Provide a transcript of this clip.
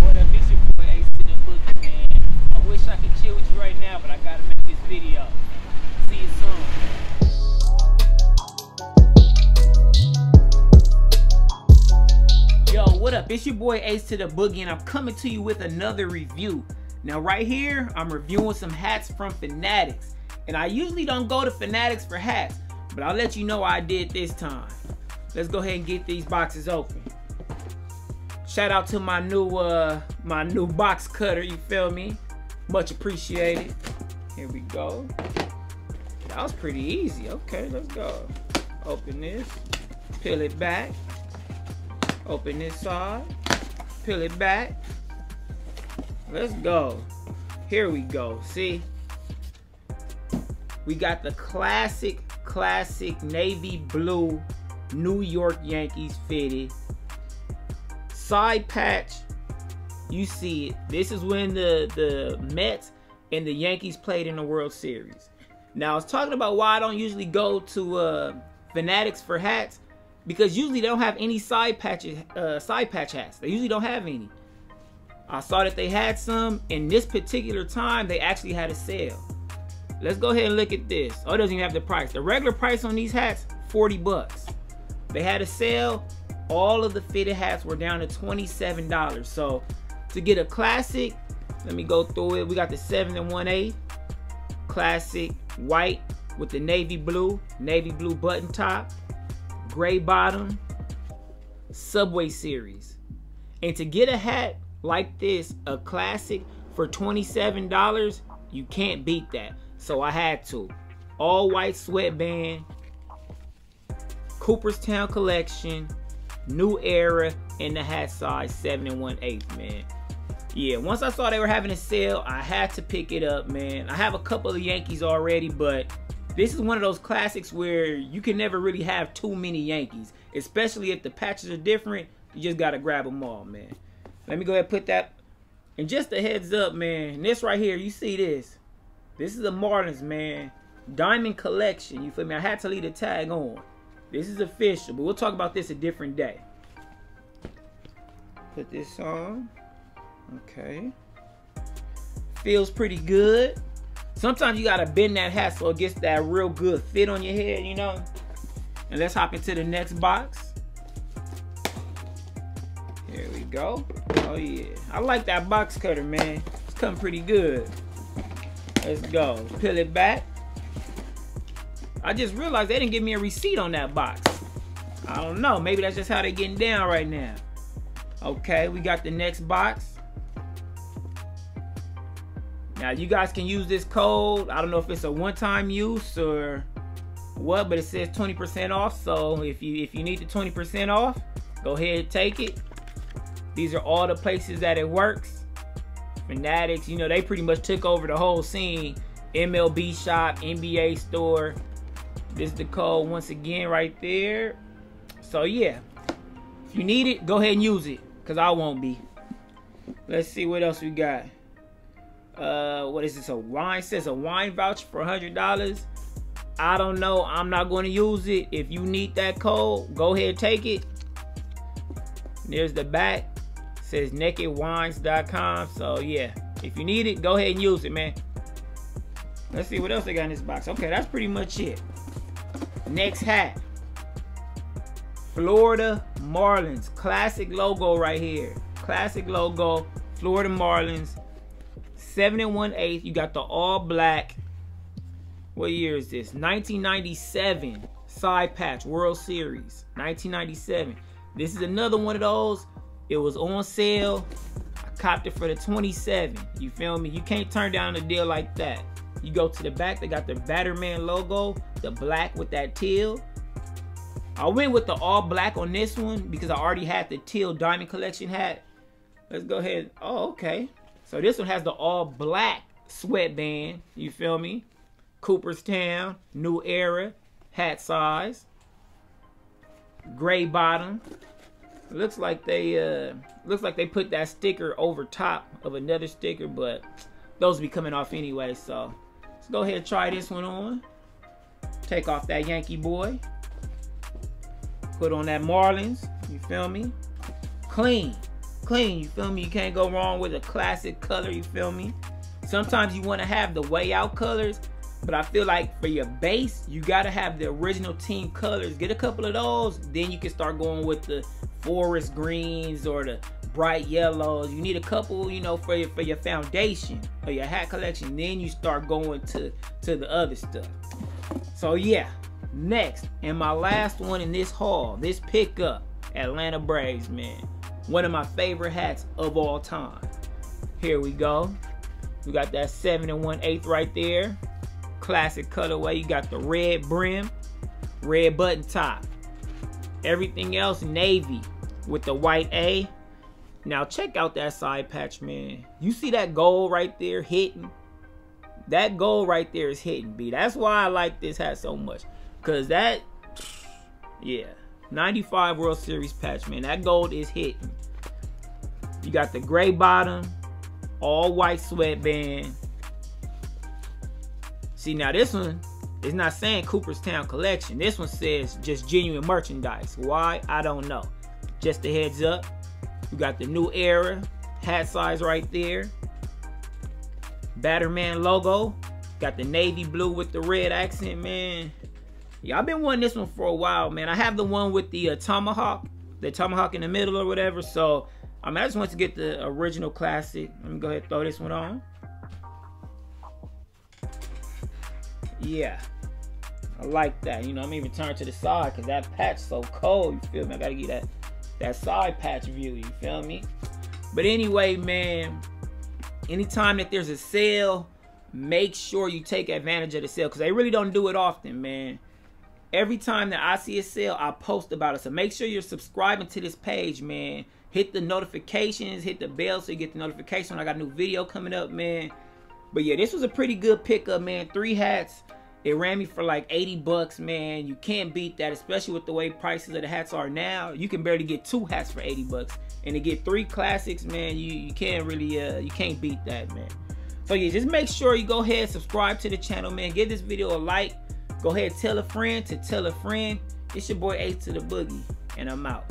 What up, it's your boy Ace to the Boogie, man. I wish I could chill with you right now, but I gotta make this video. See you soon. Yo, what up? It's your boy Ace to the Boogie, and I'm coming to you with another review. Now, right here, I'm reviewing some hats from Fanatics. And I usually don't go to Fanatics for hats, but I'll let you know I did this time. Let's go ahead and get these boxes open. Shout out to my new box cutter, you feel me? Much appreciated. Here we go. That was pretty easy. Okay, let's go. Open this, peel it back. Open this side, peel it back. Let's go. Here we go. See? We got the classic navy blue New York Yankees fitted. Side patch, you see it. This is when the Mets and the Yankees played in the World Series. Now, I was talking about why I don't usually go to Fanatics for hats, because usually they don't have any side patch hats. They usually don't have any. I saw that they had some, and this particular time they actually had a sale. Let's go ahead and look at this. Oh, it doesn't even have the price. The regular price on these hats, 40 bucks. They had a sale. All of the fitted hats were down to $27. So to get a classic, let me go through it. We got the 7 1/8 classic white with the navy blue button top, gray bottom, Subway series. And to get a hat like this, a classic, for $27, you can't beat that. So I had to. All white sweatband, Cooperstown collection, new era, in the hat size 7 1/8, man. Yeah, once I saw they were having a sale, I had to pick it up, man. I have a couple of Yankees already, but this is one of those classics where you can never really have too many Yankees, especially if the patches are different. You just gotta grab them all, man. Let me go ahead and put that. And just a heads up, man, this right here, you see this? This is a Marlins, man. Diamond collection, you feel me? I had to leave the tag on. This is official, but we'll talk about this a different day. Put this on. Okay. Feels pretty good. Sometimes you gotta bend that hat so it gets that real good fit on your head, you know? And let's hop into the next box. Here we go. Oh yeah. I like that box cutter, man. It's coming pretty good. Let's go. Peel it back. I just realized they didn't give me a receipt on that box. I don't know. Maybe that's just how they're getting down right now. Okay, we got the next box. Now, you guys can use this code. I don't know if it's a one-time use or what, but it says 20% off. So if you need the 20% off, go ahead and take it. These are all the places that it works. Fanatics, you know, they pretty much took over the whole scene. MLB shop, NBA store. This is the code once again right there. So yeah, if you need it, go ahead and use it, because I won't be. Let's see what else we got. What is this? A wine? It says a wine voucher for $100. I don't know. I'm not going to use it. If you need that code, go ahead and take it. There's the back. It says nakedwines.com. So yeah, if you need it, go ahead and use it, man. Let's see what else they got in this box. Okay, that's pretty much it. Next hat. Florida Marlins. Classic logo right here. Classic logo. Florida Marlins. 7 1/8. You got the all black. What year is this? 1997. Side patch. World Series. 1997. This is another one of those. It was on sale. I copped it for the 27. You feel me? You can't turn down a deal like that. You go to the back, they got the Batterman logo, the black with that teal. I went with the all black on this one because I already had the teal diamond collection hat. Let's go ahead. Oh, okay. So this one has the all black sweatband. You feel me? Cooperstown, new era, hat size, gray bottom. Looks like they put that sticker over top of another sticker, but those will be coming off anyway. So let's go ahead and try this one on. Take off that Yankee boy. Put on that Marlins. You feel me? Clean. clean, you feel me? You can't go wrong with a classic color, you feel me? Sometimes you want to have the way out colors, but I feel like for your base, you got to have the original team colors. Get a couple of those, then you can start going with the forest greens or the bright yellows. You need a couple, you know, for your foundation or your hat collection. Then you start going to the other stuff. So yeah, next, and my last one in this haul, this pickup, Atlanta Braves, man. One of my favorite hats of all time. Here we go. We got that 7 1/8 right there. Classic colorway. You got the red brim, red button top. Everything else navy with the white A. Now check out that side patch, man. You see that gold right there hitting? That gold right there is hitting, B. That's why I like this hat so much. Cause that, yeah, 95 World Series patch, man. That gold is hitting. You got the gray bottom, all white sweatband. See, now this one is not saying Cooperstown Collection. This one says just genuine merchandise. Why? I don't know. Just a heads up. You got the new era hat size right there. Batterman logo. Got the navy blue with the red accent, man. Yeah, I've been wanting this one for a while, man. I have the one with the tomahawk in the middle or whatever. So, I mean, I just want to get the original classic. Let me go ahead and throw this one on. Yeah, I like that. You know, I'm even turn to the side because that patch so cold. You feel me? I gotta get that side patch view. You feel me? But anyway, man, anytime that there's a sale, make sure you take advantage of the sale because they really don't do it often, man. Every time that I see a sale, I post about it. So make sure you're subscribing to this page, man. Hit the notifications, hit the bell so you get the notification when I got a new video coming up, man. But yeah, this was a pretty good pickup, man. 3 hats. It ran me for like 80 bucks, man. You can't beat that, especially with the way prices of the hats are now. You can barely get 2 hats for 80 bucks. And to get 3 classics, man, you can't really, you can't beat that, man. So yeah, just make sure you go ahead, subscribe to the channel, man. Give this video a like. Go ahead, tell a friend to tell a friend. It's your boy Ace to the Boogie, and I'm out.